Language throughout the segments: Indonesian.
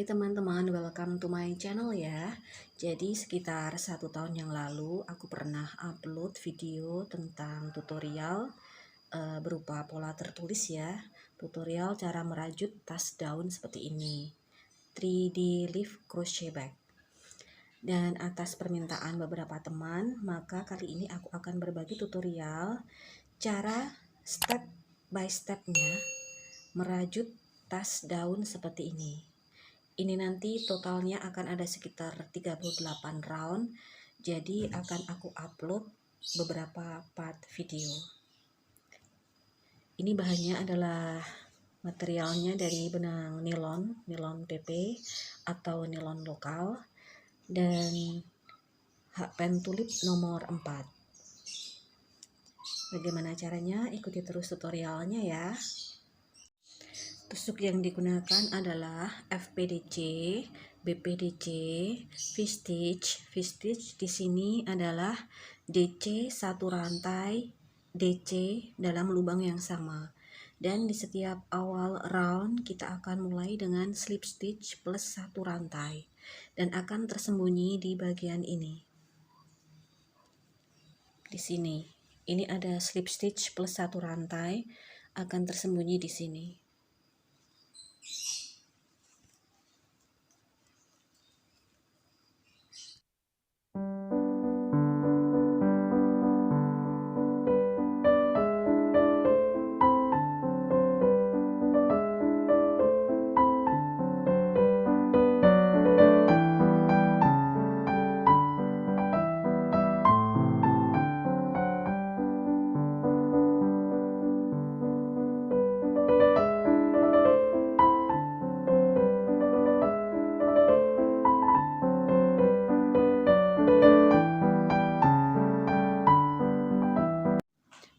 Hai teman-teman, welcome to my channel ya. Jadi sekitar 1 tahun yang lalu aku pernah upload video tentang tutorial berupa pola tertulis ya. Tutorial cara merajut tas daun seperti ini, 3D leaf crochet bag. Dan atas permintaan beberapa teman, maka kali ini aku akan berbagi tutorial cara step by stepnya merajut tas daun seperti ini. Ini nanti totalnya akan ada sekitar 38 round, jadi akan aku upload beberapa part video. Ini bahannya adalah materialnya dari benang nilon PP atau nilon lokal, dan pen tulip nomor 4. Bagaimana caranya? Ikuti terus tutorialnya ya. Tusuk yang digunakan adalah FPDC, BPDC, V-stitch. V-stitch di sini adalah DC satu rantai, DC dalam lubang yang sama. Dan di setiap awal round kita akan mulai dengan slip stitch plus 1 rantai dan akan tersembunyi di bagian ini. Di sini, ini ada slip stitch plus 1 rantai akan tersembunyi di sini.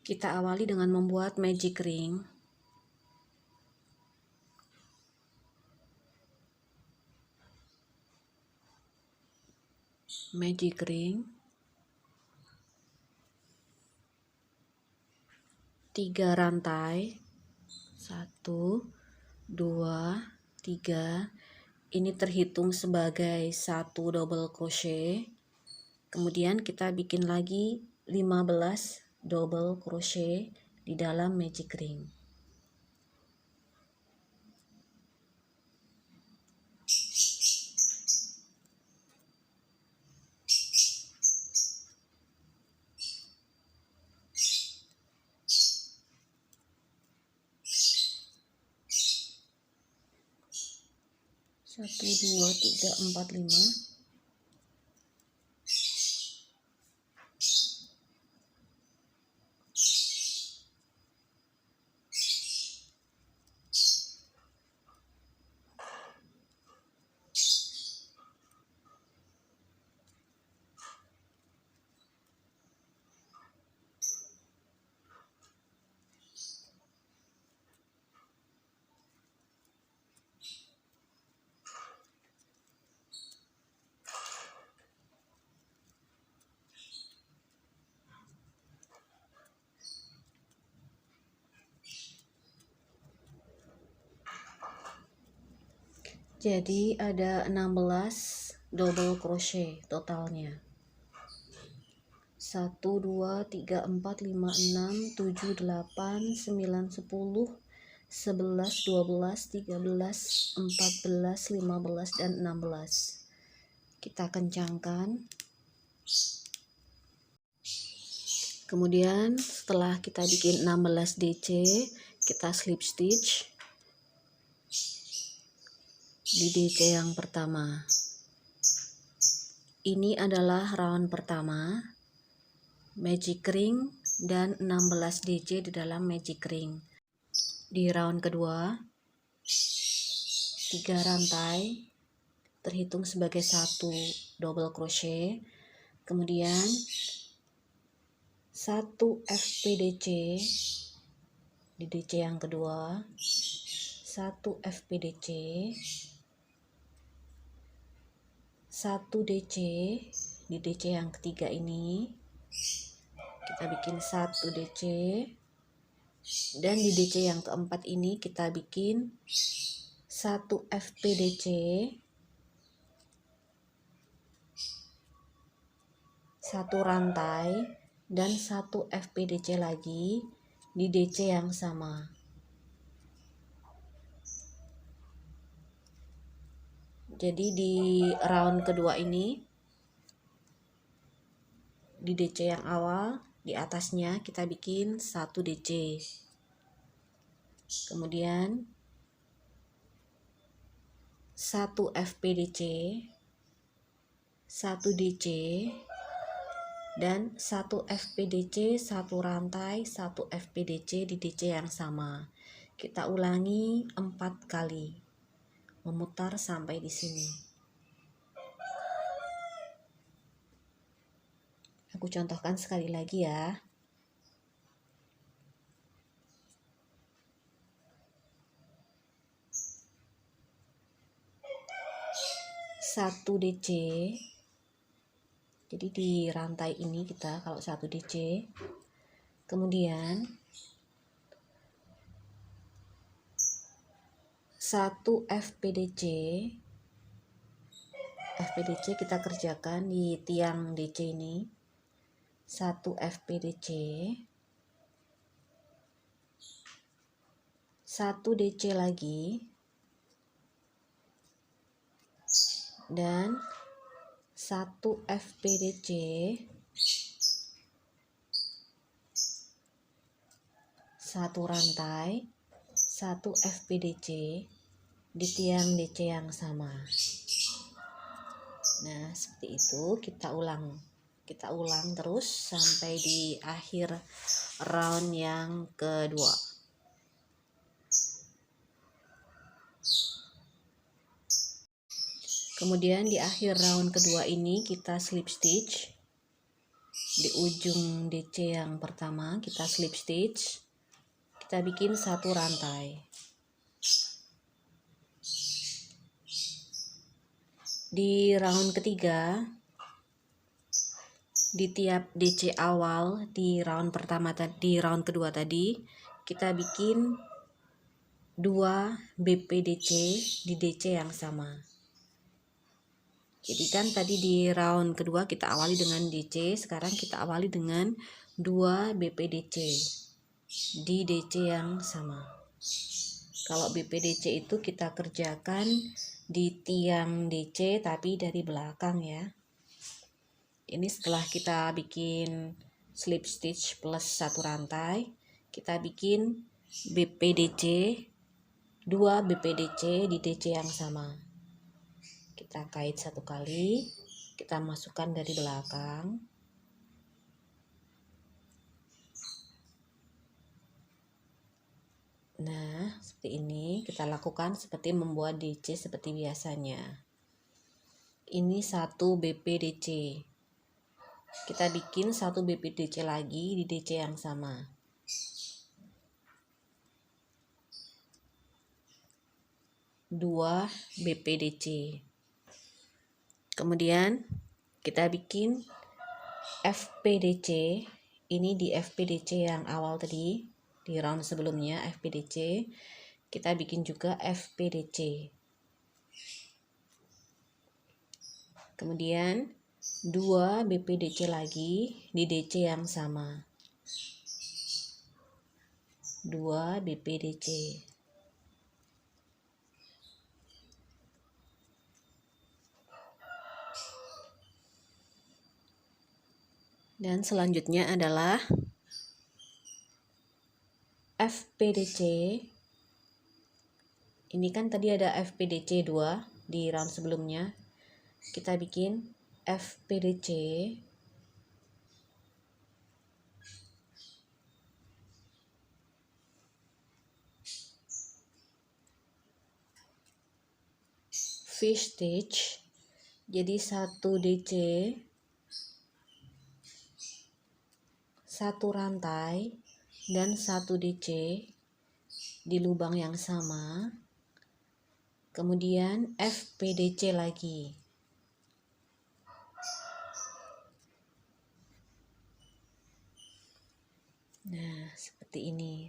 Kita awali dengan membuat magic ring. Magic ring 3 rantai, 1, 2, 3. Ini terhitung sebagai 1 double crochet. Kemudian kita bikin lagi 15 double crochet di dalam magic ring. Satu, dua, tiga, empat, lima. Jadi ada 16 double crochet totalnya. 1, 2, 3, 4, 5, 6, 7, 8, 9, 10, 11, 12, 13, 14, 15, dan 16. Kita kencangkan. Kemudian setelah kita bikin 16 DC, kita slip stitch di DC yang pertama. Ini adalah round pertama, magic ring dan 16 DC di dalam magic ring. Di round kedua, 3 rantai terhitung sebagai 1 double crochet, kemudian 1 FPDC di DC yang kedua, 1 FPDC, 1 DC di DC yang ketiga ini, kita bikin 1 DC, dan di DC yang keempat ini kita bikin 1 1 FPDC, 1 rantai, dan 1 FPDC lagi di DC yang sama. Jadi di round kedua ini, di DC yang awal, di atasnya kita bikin 1 DC. Kemudian 1 FPDC, 1 DC, dan 1 FPDC, 1 rantai, 1 FPDC di DC yang sama. Kita ulangi 4 kali, memutar sampai di sini. Aku contohkan sekali lagi ya. Satu DC. Jadi di rantai ini kita kalau 1 DC. Kemudian 1 FPDC. FPDC kita kerjakan di tiang DC ini. 1 FPDC. 1 DC lagi. Dan 1 FPDC, 1 rantai, 1 FPDC di tiang DC yang sama. Nah, seperti itu kita ulang terus sampai di akhir round yang kedua. Kemudian di akhir round kedua ini kita slip stitch. Di ujung DC yang pertama kita slip stitch. Kita bikin 1 rantai. Di round ketiga, di tiap DC awal di round pertama tadi, round kedua tadi, kita bikin 2 BPDC di DC yang sama. Jadi kan tadi di round kedua kita awali dengan DC, sekarang kita awali dengan 2 BPDC di DC yang sama. Kalau BPDC itu kita kerjakan di tiang DC tapi dari belakang ya. Ini setelah kita bikin slip stitch plus 1 rantai, kita bikin BPDC, 2 BPDC di DC yang sama. Kita kait 1 kali, kita masukkan dari belakang. Nah, seperti ini kita lakukan seperti membuat DC seperti biasanya. Ini 1 BPDC. Kita bikin 1 BPDC lagi di DC yang sama. Dua BPDC. Kemudian kita bikin FPDC. Ini di FPDC yang awal tadi, di round sebelumnya FPDC. Kita bikin juga FPDC. Kemudian 2 BPDC lagi di DC yang sama. 2 BPDC. Dan selanjutnya adalah FPDC. Ini kan tadi ada FPDC 2 di round sebelumnya. Kita bikin FPDC. Fish stitch. Jadi 1 DC, 1 rantai, dan 1 DC di lubang yang sama. Kemudian FPDC lagi. Nah, seperti ini.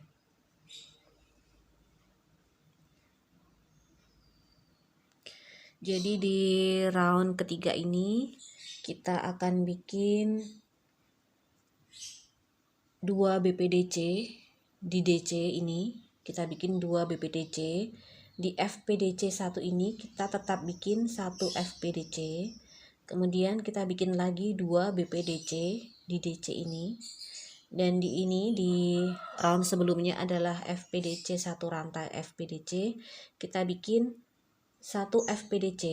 Jadi di round ketiga ini kita akan bikin 2 BPDC. Di DC ini kita bikin 2 BPDC. Di FPDC 1 ini kita tetap bikin 1 FPDC. Kemudian kita bikin lagi 2 BPDC di DC ini. Dan di round sebelumnya adalah FPDC 1 rantai FPDC. Kita bikin 1 FPDC.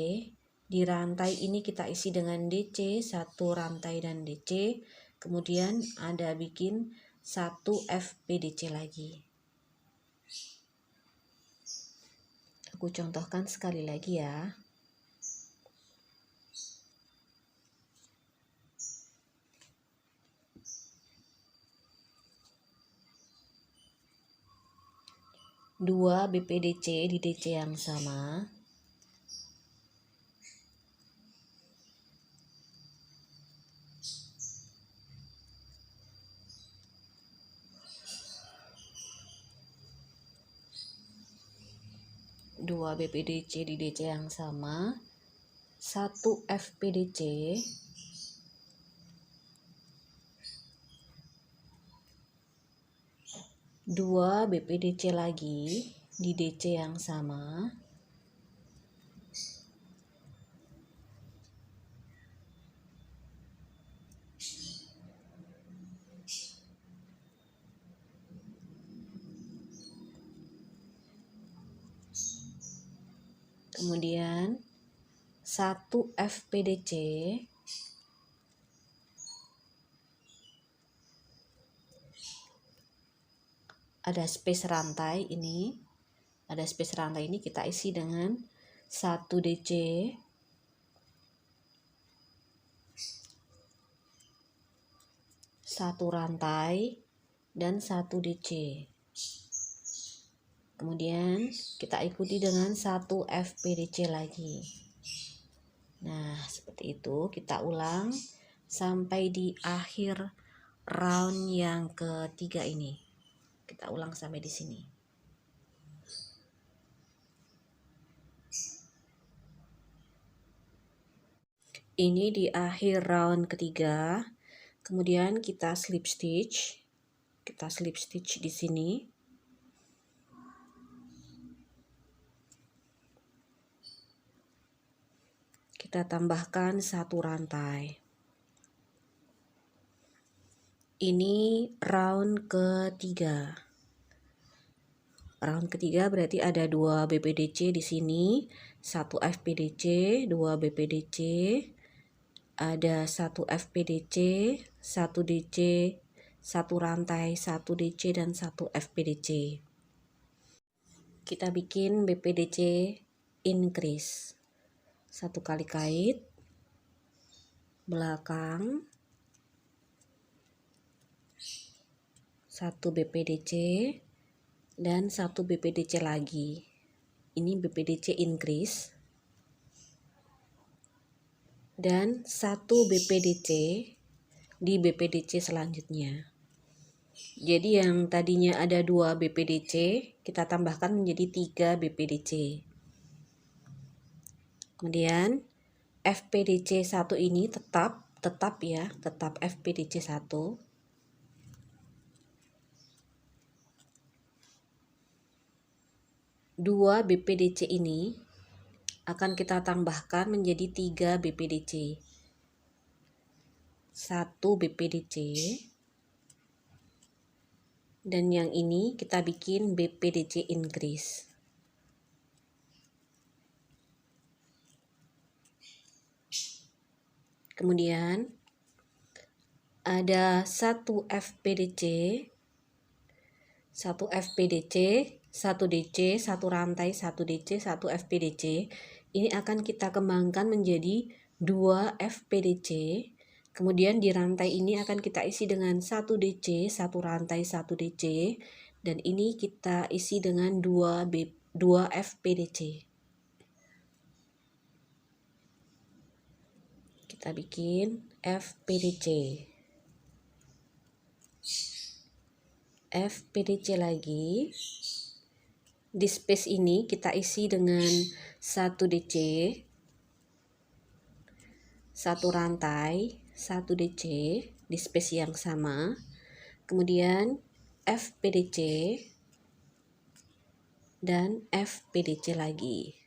Di rantai ini kita isi dengan DC 1 rantai dan DC. Kemudian ada bikin 1 FPDC lagi. Aku contohkan sekali lagi ya. Dua BPDC di DC yang sama. Dua BPDC di DC yang sama. 1 FPDC. 2 BPDC lagi di DC yang sama. Kemudian 1 FPDC. Ada space rantai ini. Ada space rantai ini kita isi dengan 1 DC. 1 rantai dan 1 DC. Kemudian kita ikuti dengan 1 FPDC lagi. Nah, seperti itu kita ulang sampai di akhir round yang ketiga ini. Kita ulang sampai di sini. Ini di akhir round ketiga. Kemudian kita slip stitch. Kita slip stitch di sini. Kita tambahkan 1 rantai. Ini round ketiga. Round ketiga berarti ada 2 BPDC di sini, 1 FPDC, 2 BPDC, ada 1 FPDC, 1 DC, 1 rantai, 1 DC dan 1 FPDC. Kita bikin BPDC increase. 1 kali kait belakang, 1 BPDC dan 1 BPDC lagi. Ini BPDC increase dan 1 BPDC di BPDC selanjutnya. Jadi yang tadinya ada 2 BPDC kita tambahkan menjadi 3 BPDC. Kemudian FPDC 1 ini tetap FPDC 1. Dua BPDC ini akan kita tambahkan menjadi 3 BPDC. 1 BPDC dan yang ini kita bikin BPDC increase. Kemudian ada 1 FPDC, 1 FPDC, 1 DC, 1 rantai, 1 DC, 1 FPDC. Ini akan kita kembangkan menjadi 2 FPDC. Kemudian di rantai ini akan kita isi dengan 1 DC, 1 rantai, 1 DC. Dan ini kita isi dengan 2 FPDC. Kita bikin FPDC. FPDC lagi. Di space ini kita isi dengan 1 DC, satu rantai, 1 DC di space yang sama, kemudian FPDC dan FPDC lagi.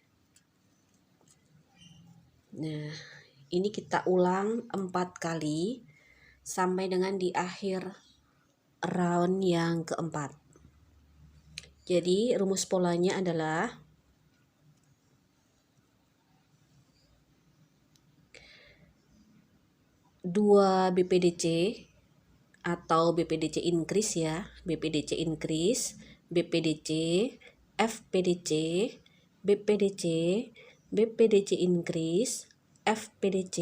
Nah, ini kita ulang 4 kali sampai dengan di akhir round yang keempat. Jadi rumus polanya adalah dua BPDC atau BPDC increase ya, BPDC increase, BPDC, FPDC, BPDC, BPDC increase, FPDC,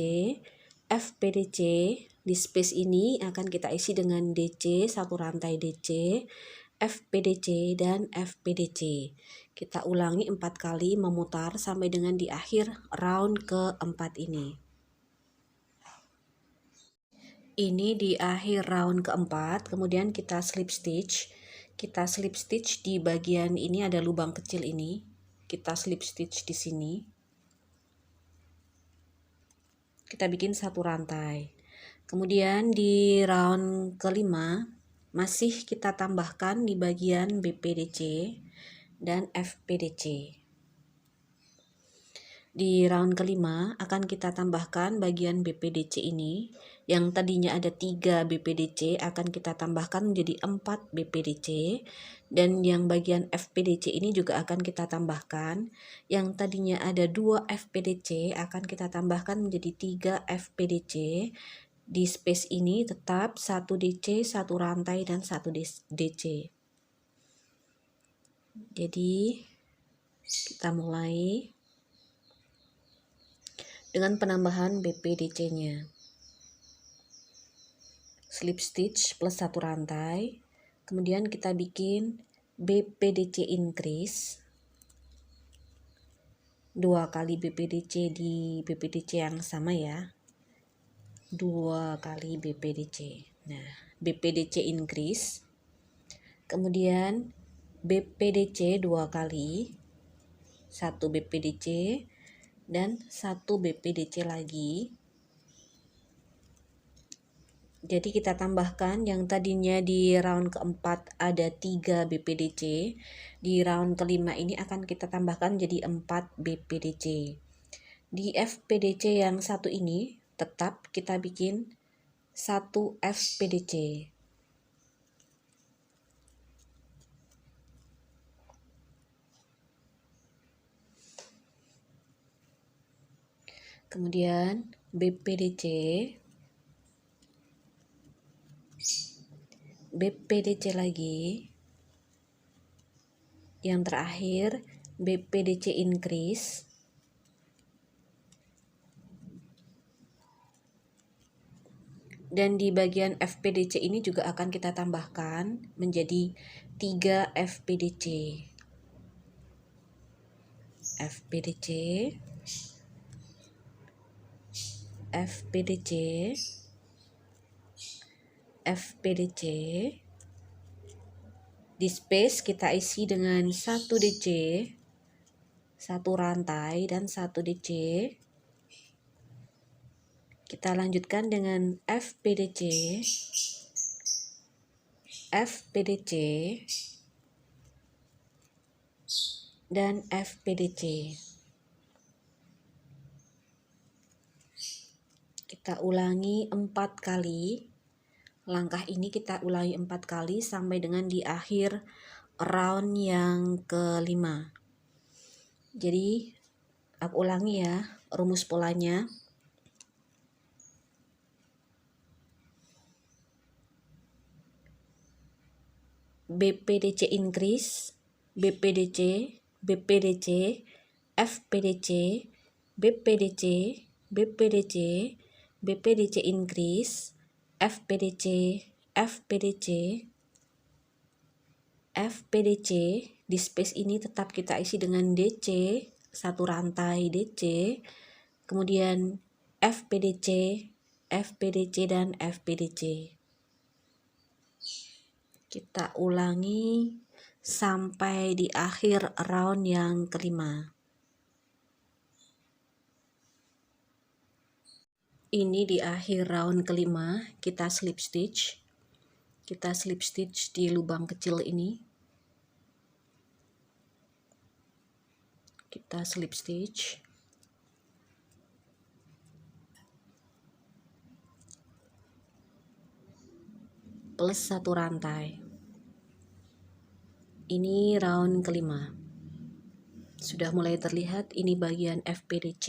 FPDC. Di space ini akan kita isi dengan DC, satu rantai DC, FPDC dan FPDC. Kita ulangi 4 kali memutar sampai dengan di akhir round keempat ini. Ini di akhir round keempat, kemudian kita slip stitch. Kita slip stitch di bagian ini, ada lubang kecil ini. Kita slip stitch di sini. Kita bikin satu rantai. Kemudian di round kelima masih kita tambahkan di bagian BPDC dan FPDC. Di round kelima akan kita tambahkan bagian BPDC ini, yang tadinya ada 3 BPDC akan kita tambahkan menjadi 4 BPDC, dan yang bagian FPDC ini juga akan kita tambahkan, yang tadinya ada 2 FPDC akan kita tambahkan menjadi 3 FPDC. Di space ini tetap 1 DC, 1 rantai dan 1 DC. Jadi kita mulai dengan penambahan BPDC-nya. Slip stitch plus 1 rantai. Kemudian kita bikin BPDC increase. 2 kali BPDC di BPDC yang sama ya. 2 kali BPDC. Nah, BPDC increase. Kemudian BPDC 2 kali. 1 BPDC dan 1 BPDC lagi. Jadi kita tambahkan yang tadinya di round keempat ada 3 BPDC, di round kelima ini akan kita tambahkan jadi 4 BPDC. Di FPDC yang satu ini tetap kita bikin 1 FPDC. Kemudian BPDC, BPDC lagi, yang terakhir BPDC increase, dan di bagian FPDC ini juga akan kita tambahkan menjadi 3 FPDC. FPDC, FPDC, FPDC. Di space kita isi dengan 1 DC, 1 rantai dan 1 DC. Kita lanjutkan dengan FPDC, FPDC, dan FPDC. Kita ulangi 4 kali. Langkah ini kita ulangi 4 kali sampai dengan di akhir round yang kelima. Jadi aku ulangi ya rumus polanya. BPDC increase, BPDC, BPDC, FPDC, BPDC, BPDC, BPDC increase, FPDC, FPDC, FPDC. Di space ini tetap kita isi dengan DC, 1 rantai DC, kemudian FPDC, FPDC dan FPDC. Kita ulangi sampai di akhir round yang kelima. Ini di akhir round kelima kita slip stitch. Kita slip stitch di lubang kecil ini. Kita slip stitch. Plus 1 rantai. Ini round kelima. Sudah mulai terlihat ini bagian FPDC,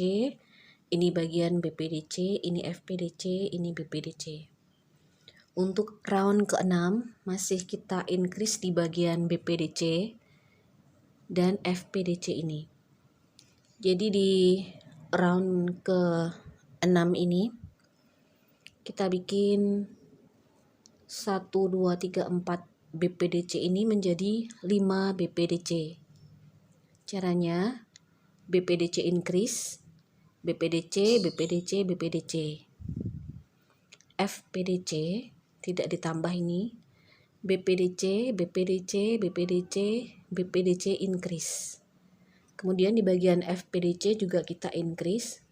ini bagian BPDC, ini FPDC, ini BPDC. Untuk round ke-6 masih kita increase di bagian BPDC dan FPDC ini. Jadi di round ke-6 ini kita bikin 1, 2, 3, 4 BPDC ini menjadi 5 BPDC. Caranya BPDC increase, BPDC, BPDC, BPDC. FPDC tidak ditambah ini. BPDC, BPDC, BPDC, BPDC increase. Kemudian di bagian FPDC juga kita increase.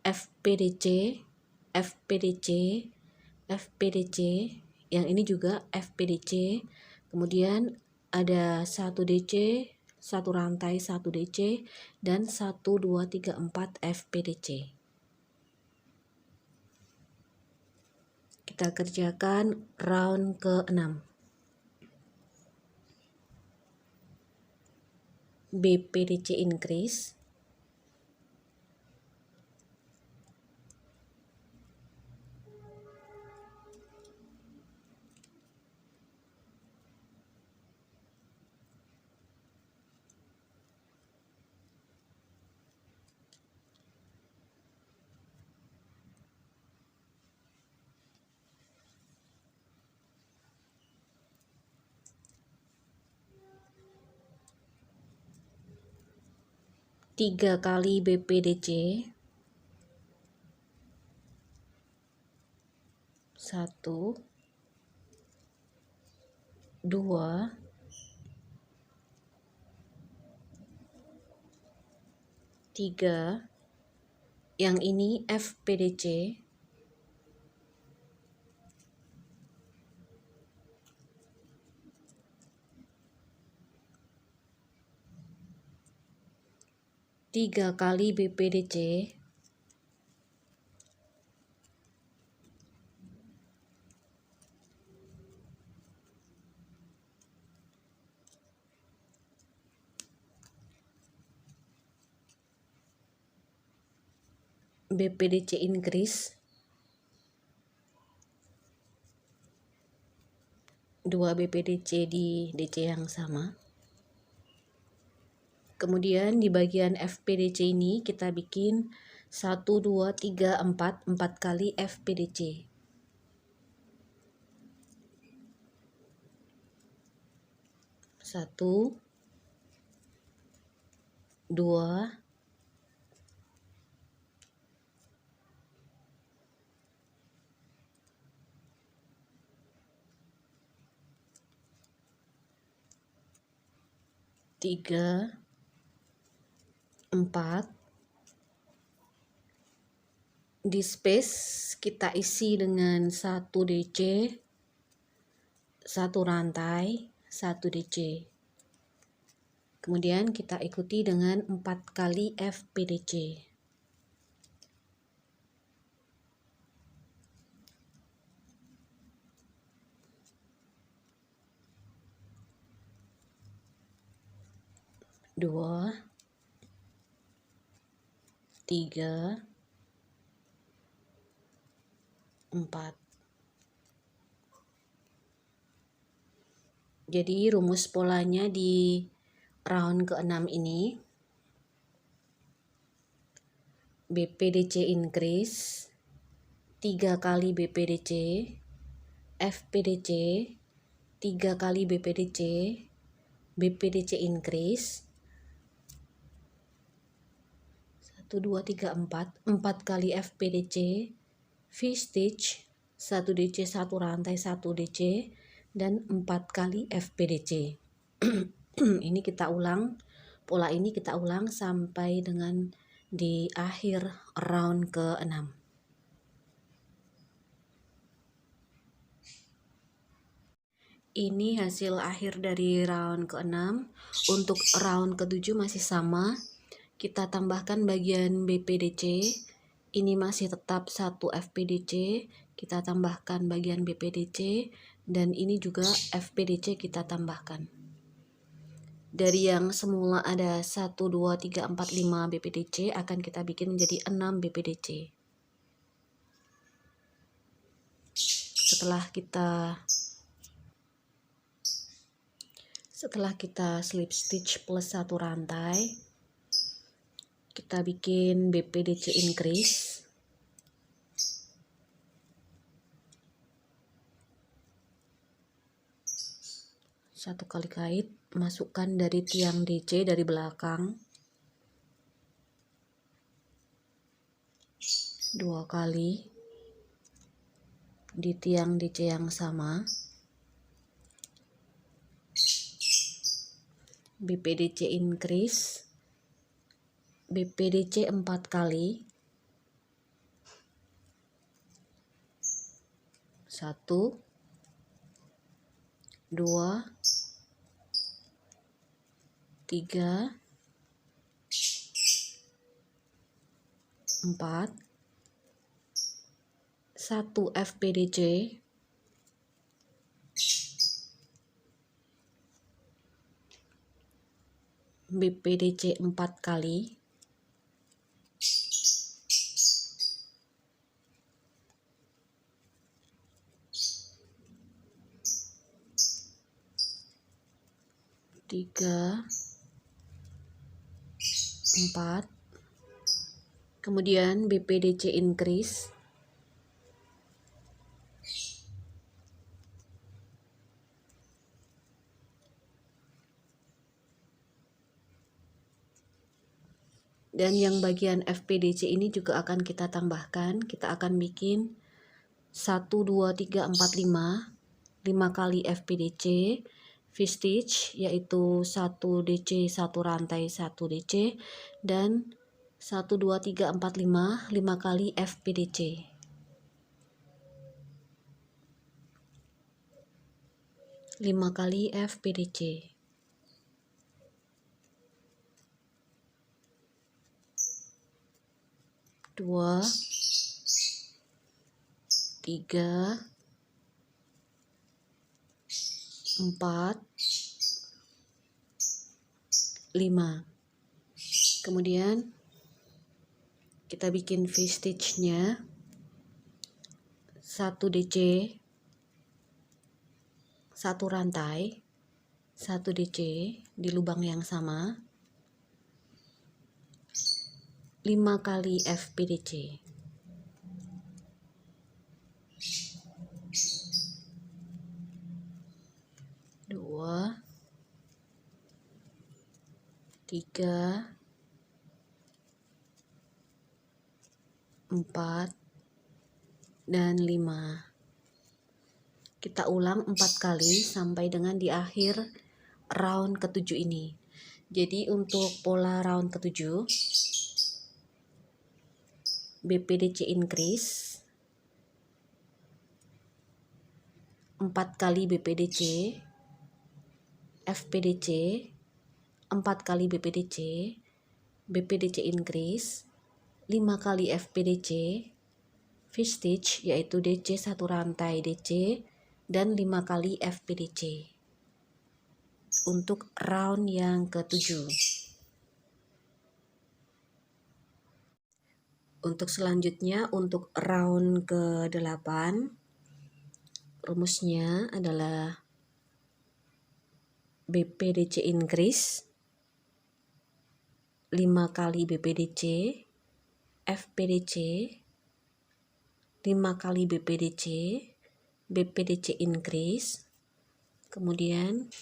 FPDC, FPDC, FPDC, yang ini juga FPDC. Kemudian ada 1 DC, 1 rantai 1 DC, dan 1, 2, 3, 4 FPDC. Kita kerjakan round ke-6. BPDC increase. Tiga kali BPDC, 1, 2, 3, yang ini FPDC, tiga kali BPDC, BPDC increase, 2 BPDC di DC yang sama. Kemudian di bagian FPDC ini kita bikin 1, 2, 3, 4, 4 kali FPDC. 1, 2, 3, 4. Di space kita isi dengan 1 DC, 1 rantai, 1 DC. Kemudian kita ikuti dengan 4 kali FPDC. Dua, 3, 4. Jadi rumus polanya di round ke-6 ini, BPDC increase, 3 kali BPDC, FPDC, 3 kali BPDC, BPDC increase, 1, 2, 3, 4, 4 kali FPDC, V-stitch, 1 DC, 1 rantai, 1 DC, dan 4 kali FPDC. Ini kita ulang, pola ini kita ulang sampai dengan di akhir round ke-6. Ini hasil akhir dari round ke-6. Untuk round ke-7 masih sama. Kita tambahkan bagian BPDC. Ini masih tetap 1 FPDC. Kita tambahkan bagian BPDC. Dan ini juga FPDC kita tambahkan. Dari yang semula ada 1, 2, 3, 4, 5 BPDC akan kita bikin menjadi 6 BPDC. Setelah kita slip stitch plus 1 rantai, kita bikin BPDC increase. Satu kali kait, masukkan dari tiang DC dari belakang. 2 kali di tiang DC yang sama. BPDC increase. BPDC 4 kali. 1, 2, 3, 4, 1 FPDC, BPDC 4 kali, 3, 4, kemudian BPDC increase, dan yang bagian FPDC ini juga akan kita tambahkan. Kita akan bikin 1, 2, 3, 4, 5 kali FPDC V-stitch, yaitu 1 DC 1 rantai 1 DC, dan 1, 2, 3, 4, 5 kali FPDC. 5 kali FPDC. 2, 3, 4, 5. Kemudian kita bikin V-stitch-nya 1 DC 1 rantai 1 DC di lubang yang sama, 5 kali FPDC. 2, 3, 4, dan 5. Kita ulang 4 kali sampai dengan di akhir round ke-7 ini. Jadi untuk pola round ke-7, BPDC increase 4 kali BPDC, FPDC 4 kali BPDC, BPDC increase 5 kali FPDC, V-stitch yaitu DC 1 rantai DC, dan 5 kali FPDC untuk round yang ke-7. Untuk selanjutnya, untuk round ke-8, rumusnya adalah BPDC increase 5 kali BPDC, FPDC 5 kali BPDC, BPDC increase, kemudian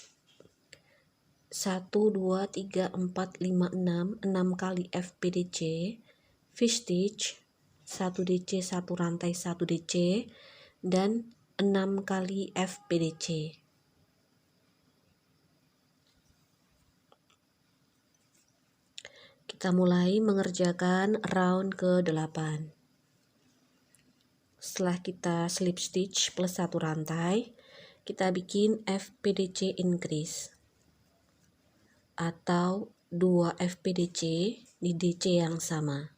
1, 2, 3, 4, 5, 6 kali FPDC, V-stitch 1 DC 1 rantai 1 DC, dan 6 kali FPDC. Kita mulai mengerjakan round ke-8. Setelah kita slip stitch plus 1 rantai, kita bikin FPDC increase atau 2 FPDC di DC yang sama.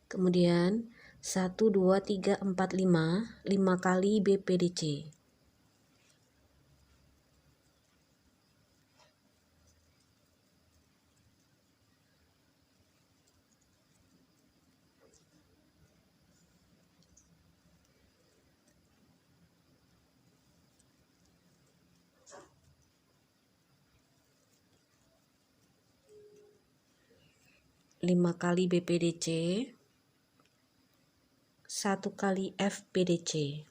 Kemudian 1, 2, 3, 4, 5 kali BPDC. Lima kali BPDC, 1 kali FPDC.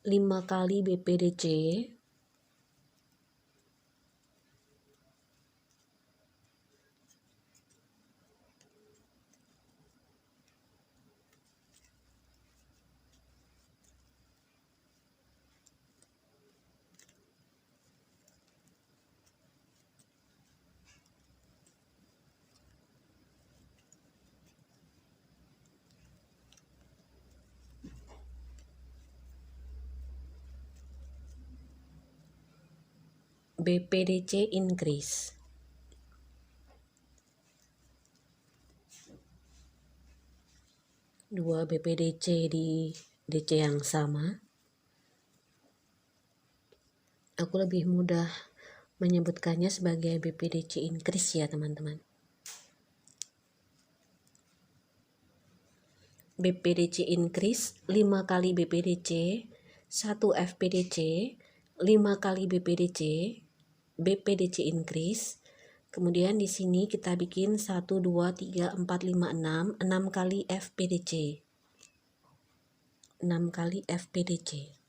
Lima kali BPDC, BPDC increase. Dua BPDC di DC yang sama. Aku lebih mudah menyebutkannya sebagai BPDC increase ya teman-teman. BPDC increase 5 kali BPDC, 1 FPDC, 5 kali BPDC, BPDC increase. Kemudian di sini kita bikin 1, 2, 3, 4, 5, 6 kali FPDC. 6 kali FPDC.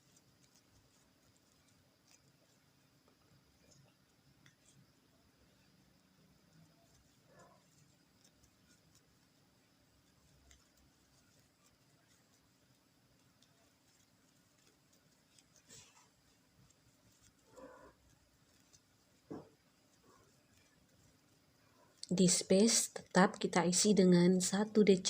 Di space tetap kita isi dengan 1 DC,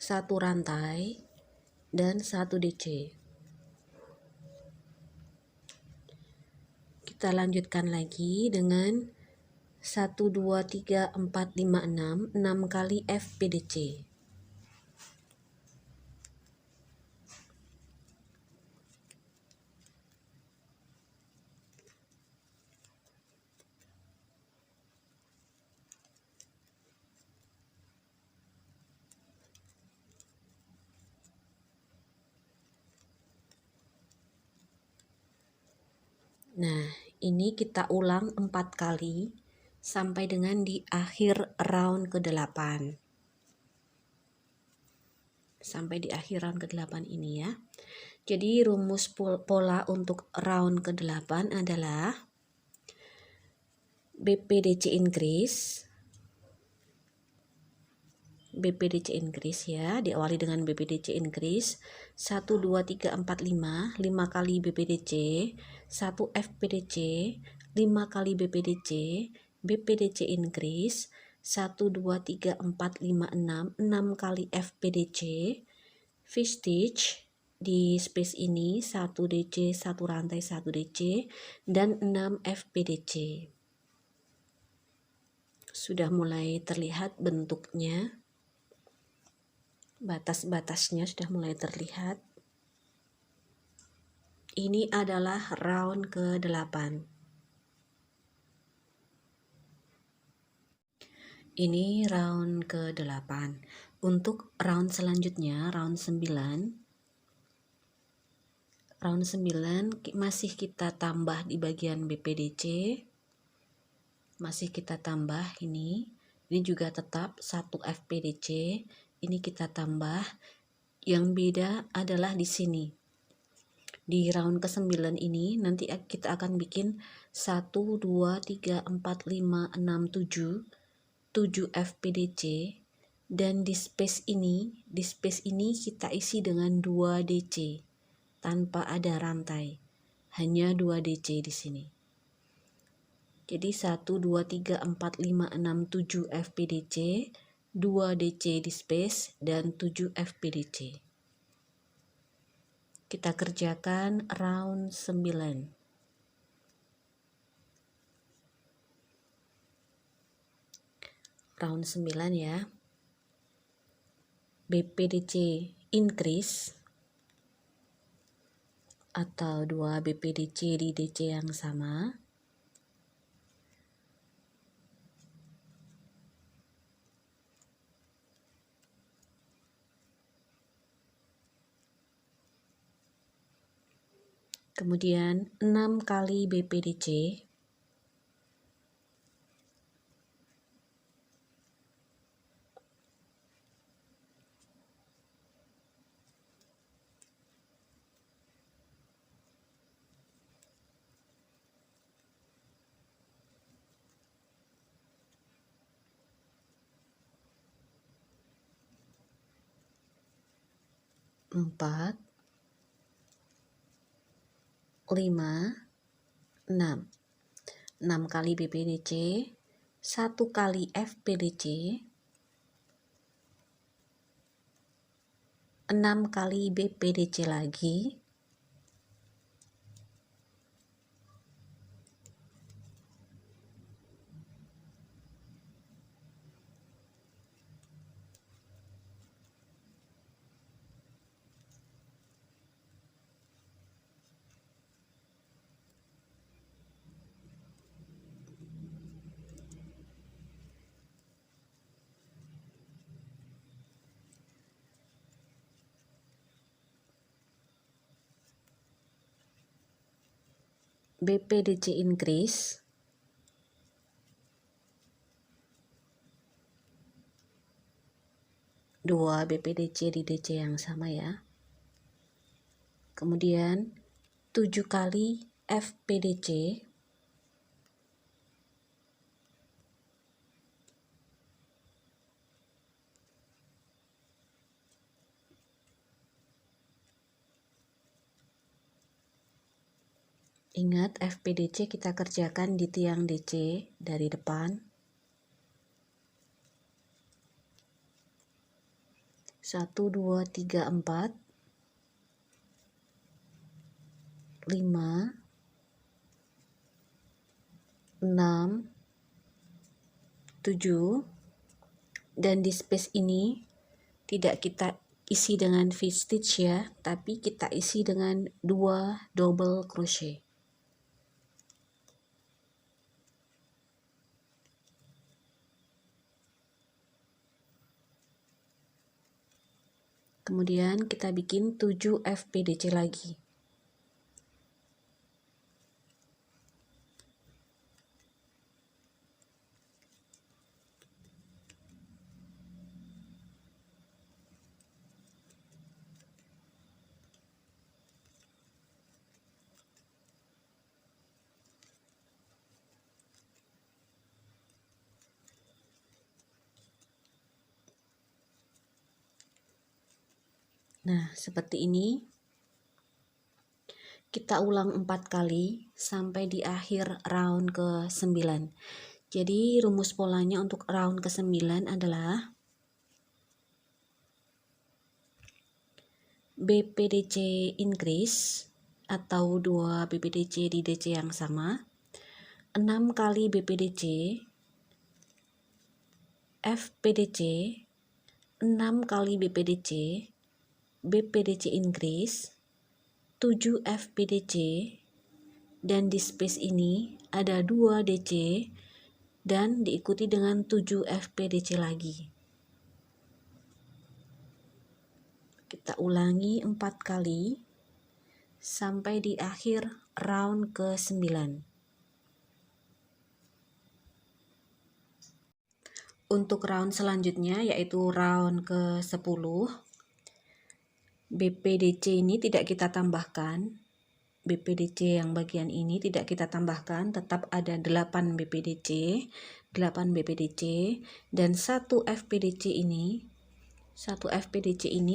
satu rantai, dan 1 DC. Kita lanjutkan lagi dengan 1, 2, 3, 4, 5, 6 kali FPDC. Nah, ini kita ulang 4 kali sampai dengan di akhir round ke-8. Sampai di akhir round ke-8 ini ya. Jadi rumus pola untuk round ke-8 adalah BPDC increase. BPDC increase ya, diawali dengan BPDC increase 1, 2, 3, 4, 5 kali BPDC, 1 FPDC, 5 kali BPDC, BPDC increase 1, 2, 3, 4, 5, 6 kali FPDC, V-stitch di space ini 1 DC, 1 rantai 1 DC, dan 6 FPDC. Sudah mulai terlihat bentuknya. Batas-batasnya sudah mulai terlihat. Ini adalah round ke-8. Ini round ke-8. Untuk round selanjutnya, round 9. Round 9 masih kita tambah di bagian BPDC. Masih kita tambah ini. Ini juga tetap 1 FPDC. Ini kita tambah, yang beda adalah di sini. Di round ke-9 ini nanti kita akan bikin 1, 2, 3, 4, 5, 6, 7 FPDC, dan di space ini kita isi dengan 2 DC tanpa ada rantai, hanya 2 DC di sini. Jadi 1, 2, 3, 4, 5, 6, 7 FPDC, 2 DC di space, dan 7 FPDC. Kita kerjakan round 9. Round 9 ya. BPDC increase atau 2 BPDC di DC yang sama. Kemudian 6 kali BPDC. Empat, 5, 6. 6 kali BPDC, 1 kali FPDC, 6 kali BPDC lagi, BPDC increase, dua BPDC di DC yang sama ya. Kemudian 7 kali FPDC, ingat FPDC kita kerjakan di tiang DC dari depan. 1, 2, 3, 4, 5, 6, 7, dan di space ini tidak kita isi dengan V-stitch ya, tapi kita isi dengan 2 double crochet. Kemudian kita bikin 7 FPDC lagi. Nah, seperti ini. Kita ulang 4 kali sampai di akhir round ke-9. Jadi rumus polanya untuk round ke-9 adalah BPDC increase atau 2 BPDC di DC yang sama, 6 kali BPDC, FPDC, 6 kali BPDC, BPDC increase, 7 FPDC, dan di space ini ada 2 DC dan diikuti dengan 7 FPDC lagi. Kita ulangi 4 kali sampai di akhir round ke-9. Untuk round selanjutnya yaitu round ke-10, BPDC ini tidak kita tambahkan, BPDC yang bagian ini tidak kita tambahkan, tetap ada 8 BPDC, 8 BPDC, dan satu FPDC ini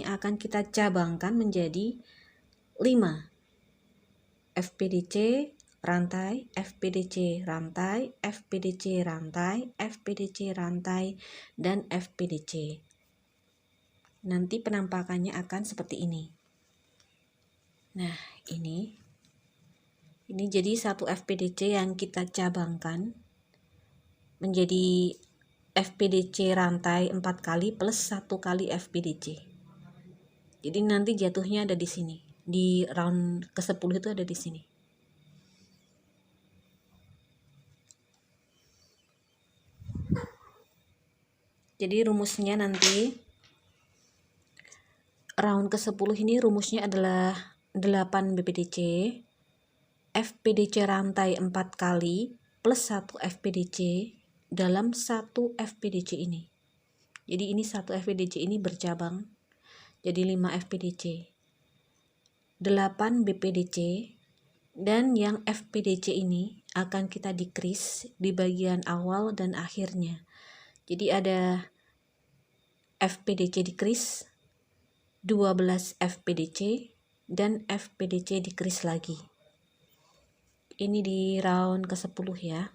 akan kita cabangkan menjadi 5 FPDC rantai, FPDC rantai, FPDC rantai, FPDC rantai, dan FPDC. Nanti penampakannya akan seperti ini. Nah, ini jadi satu FPDC yang kita cabangkan menjadi FPDC rantai 4 kali plus 1 kali FPDC. Jadi nanti jatuhnya ada di sini. Di round ke-10 itu ada di sini. Jadi rumusnya nanti round ke-10 ini rumusnya adalah 8 BPDC, FPDC rantai 4 kali plus 1 FPDC dalam 1 FPDC ini. Jadi ini 1 FPDC ini bercabang jadi 5 FPDC, 8 BPDC, dan yang FPDC ini akan kita decrease di bagian awal dan akhirnya. Jadi ada FPDC decrease, 12 FPDC, dan FPDC decrease lagi. Ini di round ke-10 ya.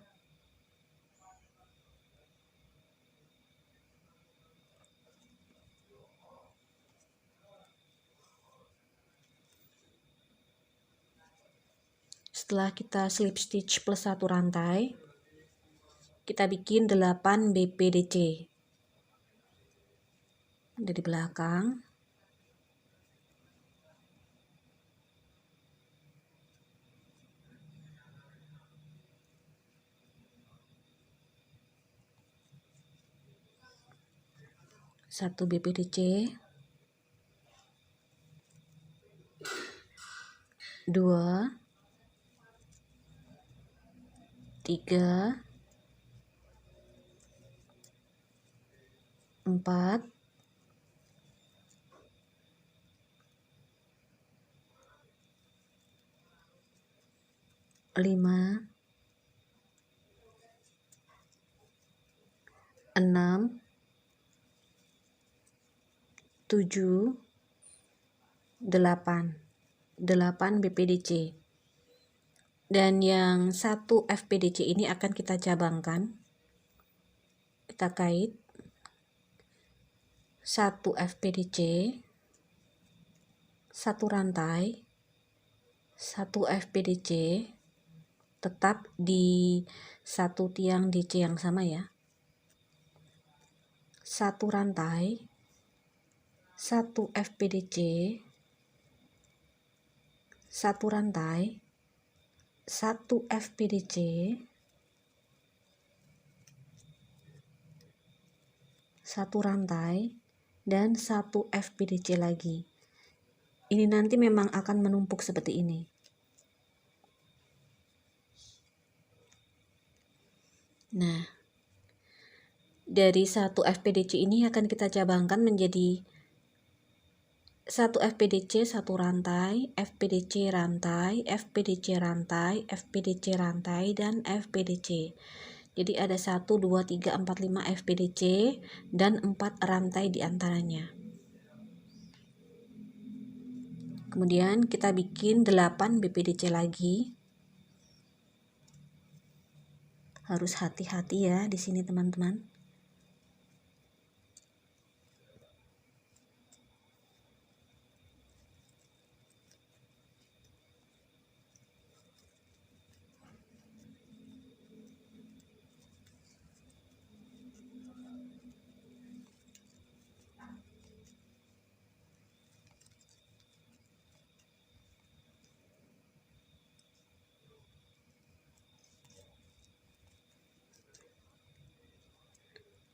Setelah kita slip stitch plus 1 rantai, kita bikin 8 BPDC. Dari belakang. Satu BPDC, 2, 3, 4, 5, 6, 7, 8 BPDC. Dan yang 1 FPDC ini akan kita cabangkan. Kita kait 1 FPDC, 1 rantai, 1 FPDC, tetap di 1 tiang DC yang sama ya. 1 rantai, 1 FPDC, 1 rantai, 1 FPDC, 1 rantai, dan 1 FPDC lagi. Ini nanti memang akan menumpuk seperti ini. Nah, dari 1 FPDC ini akan kita cabangkan menjadi 1 FPDC, 1 rantai, FPDC rantai, FPDC rantai, FPDC rantai, dan FPDC. Jadi ada 1, 2, 3, 4, 5 FPDC dan 4 rantai diantaranya. Kemudian kita bikin 8 BPDC lagi. Harus hati-hati ya di sini teman-teman.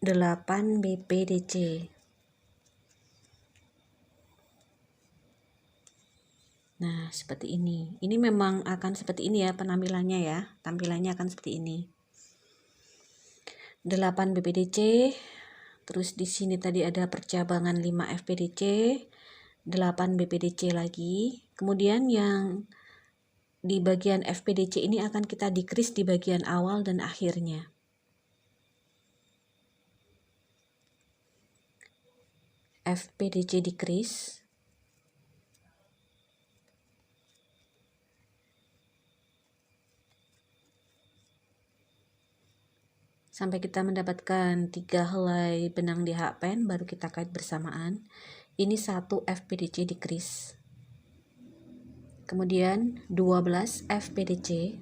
Delapan BPDC. Nah, seperti ini. Ini memang akan seperti ini ya penampilannya ya. Tampilannya akan seperti ini. 8 BPDC. Terus di sini tadi ada percabangan 5 FPDC, 8 BPDC lagi. Kemudian yang di bagian FPDC ini akan kita decrease di bagian awal dan akhirnya. FPDC decrease. Sampai kita mendapatkan 3 helai benang di hakpen, baru kita kait bersamaan. Ini 1 FPDC decrease. Kemudian 12 FPDC.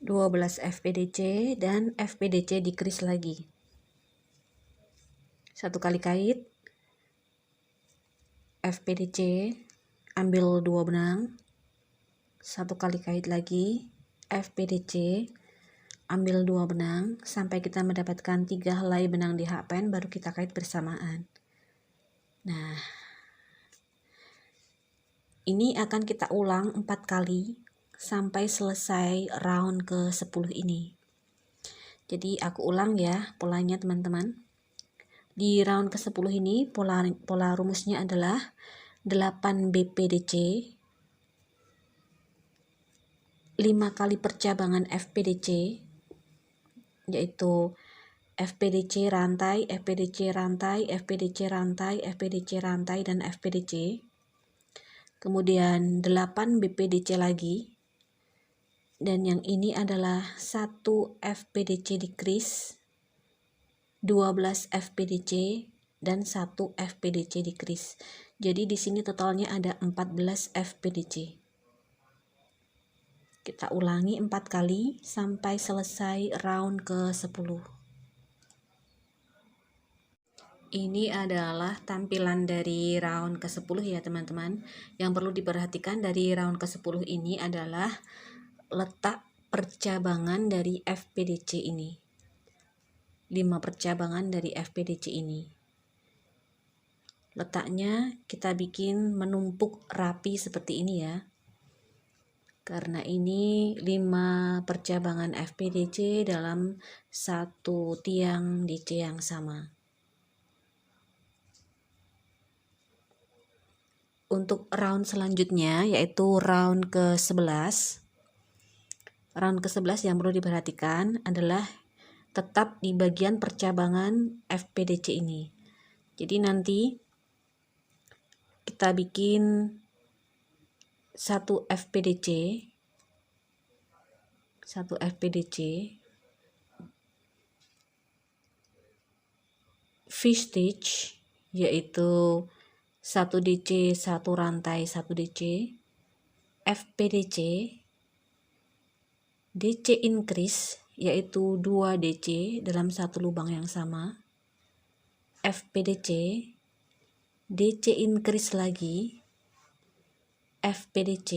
(12 FPDC) dan FPDC decrease lagi. 1 kali kait, FPDC, ambil 2 benang, 1 kali kait lagi, FPDC, ambil 2 benang, sampai kita mendapatkan 3 helai benang di hakpen, baru kita kait bersamaan. Nah, ini akan kita ulang 4 kali sampai selesai round ke-10 ini. Jadi aku ulang ya polanya teman-teman. Di round ke-10 ini pola rumusnya adalah 8 BPDC, 5 kali percabangan FPDC, yaitu FPDC rantai, FPDC rantai, FPDC rantai, FPDC rantai, dan FPDC. Kemudian 8 BPDC lagi. Dan yang ini adalah 1 FPDC decrease, 12 FPDC, dan 1 FPDC decrease. Jadi di sini totalnya ada 14 FPDC. Kita ulangi 4 kali sampai selesai round ke-10. Ini adalah tampilan dari round ke-10 ya teman-teman. Yang perlu diperhatikan dari round ke-10 ini adalah letak percabangan dari FPDC ini. 5 percabangan dari FPDC ini. Letaknya kita bikin menumpuk rapi seperti ini ya. Karena ini 5 percabangan FPDC dalam 1 tiang DC yang sama. Untuk round selanjutnya yaitu round ke-11. Round ke-11 yang perlu diperhatikan adalah tetap di bagian percabangan FPDC ini. Jadi nanti kita bikin 1 FPDC, 1 FPDC, V-stitch, yaitu 1 DC, 1 rantai, 1 DC, FPDC, DC increase, yaitu 2 DC dalam 1 lubang yang sama, FPDC, DC increase lagi, FPDC,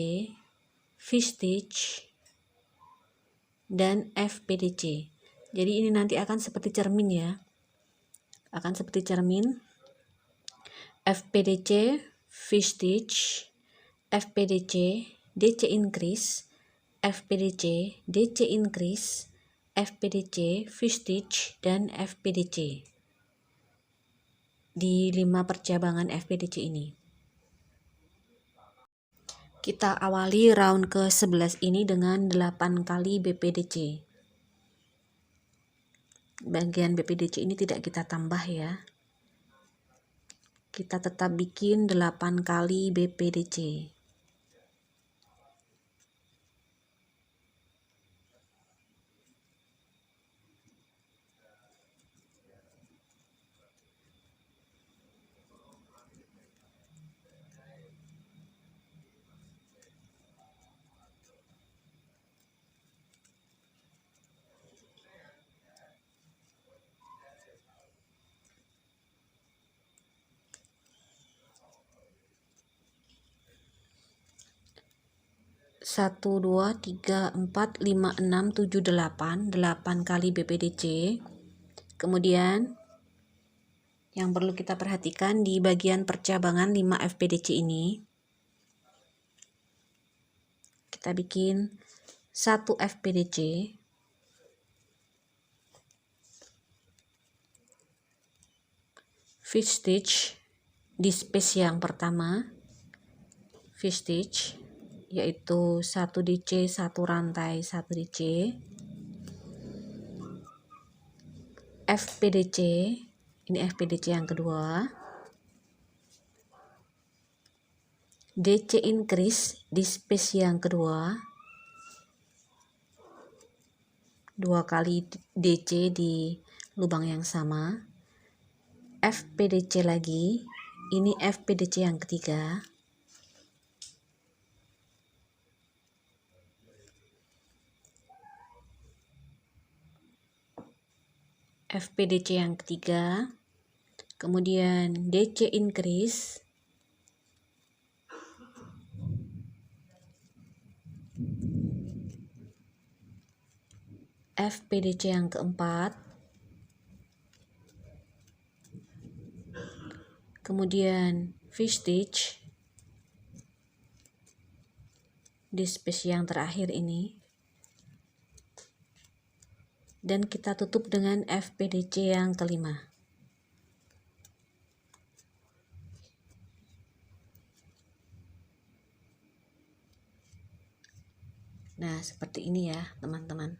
V-stitch, dan FPDC. Jadi ini nanti akan seperti cermin ya. Akan seperti cermin. FPDC, V-stitch, FPDC, DC increase, FPDC, DC increase, FPDC, V-stitch, dan FPDC. Di 5 percabangan FPDC ini. Kita awali round ke-11 ini dengan 8 kali BPDC. Bagian BPDC ini tidak kita tambah ya. Kita tetap bikin 8 kali BPDC. 1, 2, 3, 4, 5, 6, 7, 8 kali BPDC. Kemudian yang perlu kita perhatikan di bagian percabangan 5 FPDC ini, kita bikin 1 FPDC, fish stitch di space yang pertama, fish stitch yaitu 1 DC, 1 rantai, 1 DC. FPDC, ini FPDC yang kedua. DC increase di space yang kedua, 2 kali DC di lubang yang sama. FPDC lagi, ini FPDC yang ketiga. FPDC yang ketiga, kemudian DC increase, FPDC yang keempat, kemudian fish stitch di space yang terakhir ini, dan kita tutup dengan FPDC yang kelima. Nah, seperti ini ya, teman-teman.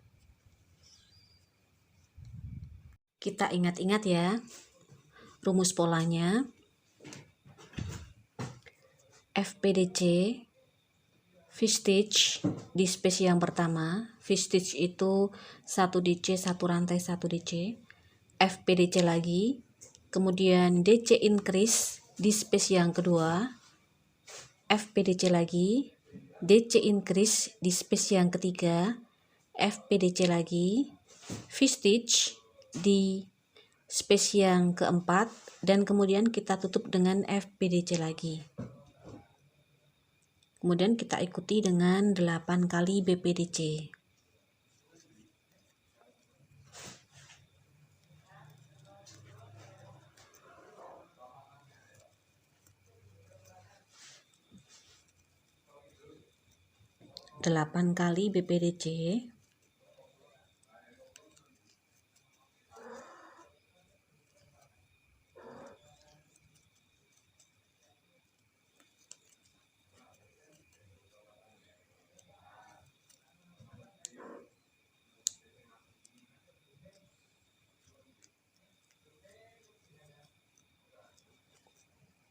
Kita ingat-ingat ya, rumus polanya. FPDC, fish stitch di space yang pertama. Fish stitch itu 1 DC, 1 rantai, 1 DC. FPDC lagi, kemudian DC increase di space yang kedua. FPDC lagi, DC increase di space yang ketiga. FPDC lagi, fish stitch di space yang keempat, dan kemudian kita tutup dengan FPDC lagi. Kemudian kita ikuti dengan 8 kali BPDC. Delapan kali BPDC.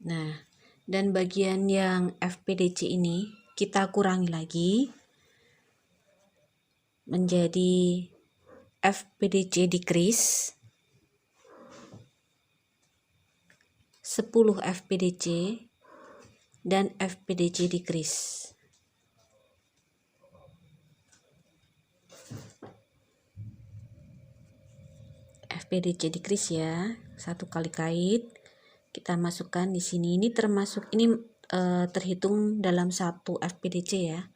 Nah, dan bagian yang FPDC ini kita kurangi lagi menjadi FPDC decrease, 10 FPDC, dan FPDC decrease. FPDC decrease ya, 1 kali kait. Kita masukkan di sini. Ini termasuk, ini terhitung dalam 1 FPDC ya.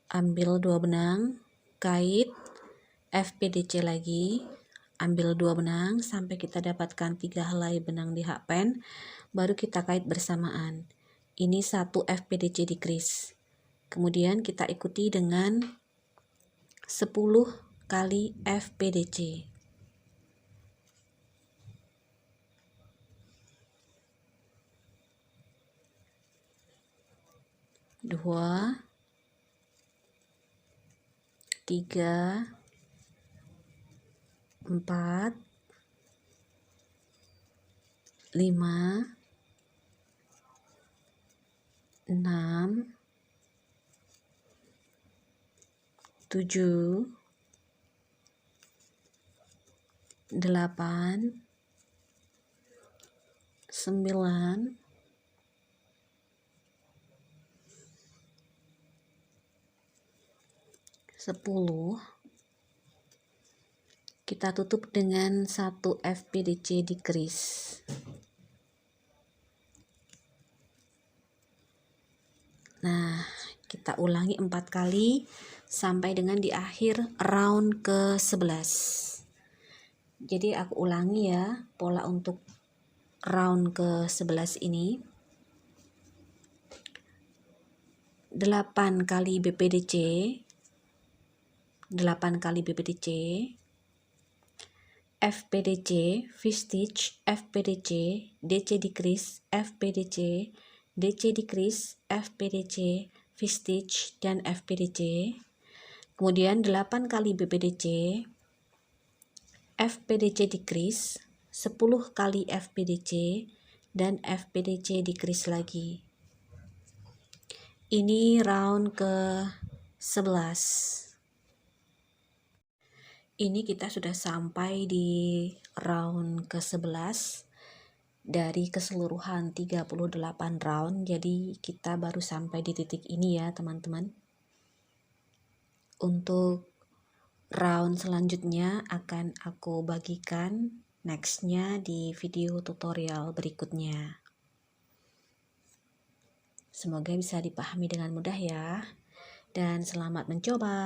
Ambil 2 benang, kait, FPDC lagi, ambil 2 benang sampai kita dapatkan 3 helai benang di hakpen, baru kita kait bersamaan. Ini 1 FPDC decrease. Kemudian kita ikuti dengan 10 kali FPDC. 2, 3, 4, 5, 6, 7, 8, 9, 10. Kita tutup dengan 1 FPDC decrease. Nah, kita ulangi 4 kali sampai dengan di akhir round ke-11. Jadi aku ulangi ya pola untuk round ke-11 ini. 8 kali BPDC, 8 kali BPDC, FPDC, V-stitch, FPDC, DC decrease, FPDC, DC decrease, FPDC, V-stitch, dan FPDC. Kemudian 8 kali BPDC, FPDC decrease, 10 kali FPDC, dan FPDC decrease lagi. Ini round ke-11. Ini kita sudah sampai di round ke-11 dari keseluruhan 38 round. Jadi kita baru sampai di titik ini ya teman-teman. Untuk round selanjutnya akan aku bagikan nextnya di video tutorial berikutnya. Semoga bisa dipahami dengan mudah ya. Dan selamat mencoba.